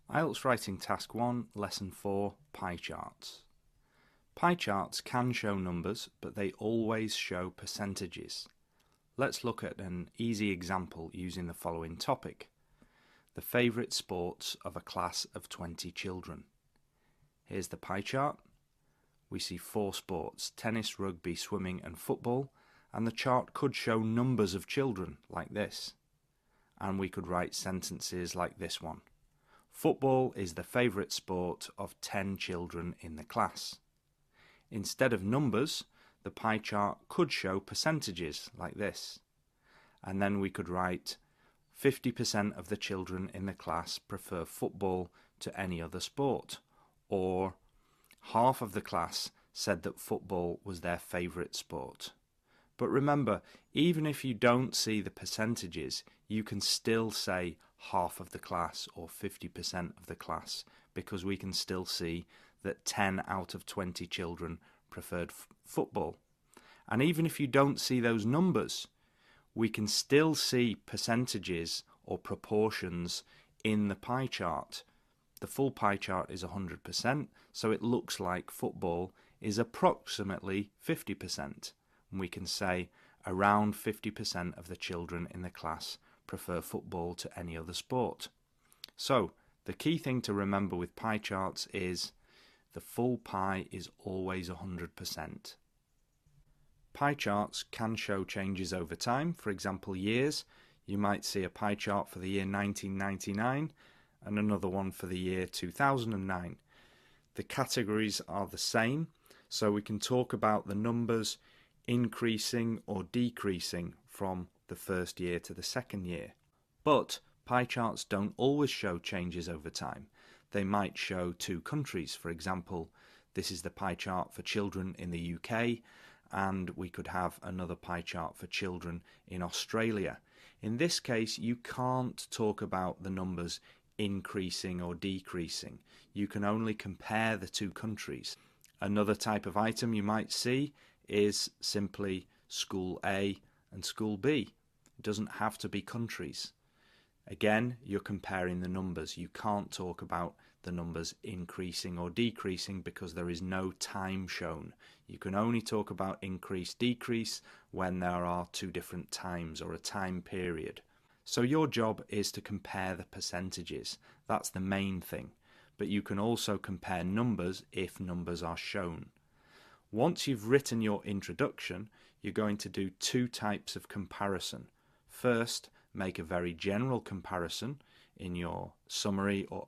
IELTS Writing Task 1, Lesson 4, Pie Charts. Pie charts can show numbers, but they always show percentages. Let's look at an easy example using the following topic: the favourite sports of a class of 20 children. Here's the pie chart. We see 4 sports: tennis, rugby, swimming and football, and the chart could show numbers of children like this. And we could write sentences like this one: football is the favourite sport of 10 children in the class. Instead of numbers, the pie chart could show percentages like this. And then we could write 50% of the children in the class prefer football to any other sport, or half of the class said that football was their favourite sport. But remember, even if you don't see the percentages, you can still say half of the class or 50% of the class, because we can still see that 10 out of 20 children preferred football. And even if you don't see those numbers, we can still see percentages or proportions in the pie chart. The full pie chart is 100%, so it looks like football is approximately 50%. And we can say around 50% of the children in the class prefer football to any other sport. So the key thing to remember with pie charts is the full pie is always 100%. Pie charts can show changes over time. For example, years. You might see a pie chart for the year 1999 and another one for the year 2009. The categories are the same, so we can talk about the numbers increasing or decreasing from the first year to the second year. But pie charts don't always show changes over time. They might show 2 countries. For example, this is the pie chart for children in the UK, and we could have another pie chart for children in Australia. In this case, you can't talk about the numbers increasing or decreasing. You can only compare the 2 countries. Another type of item you might see is simply school A and school B. It doesn't have to be countries. Again, you're comparing the numbers. You can't talk about the numbers increasing or decreasing because there is no time shown. You can only talk about increase, decrease when there are 2 different times or a time period. So your job is to compare the percentages. That's the main thing. But you can also compare numbers if numbers are shown. Once you've written your introduction, you're going to do 2 types of comparison. First, make a very general comparison in your summary or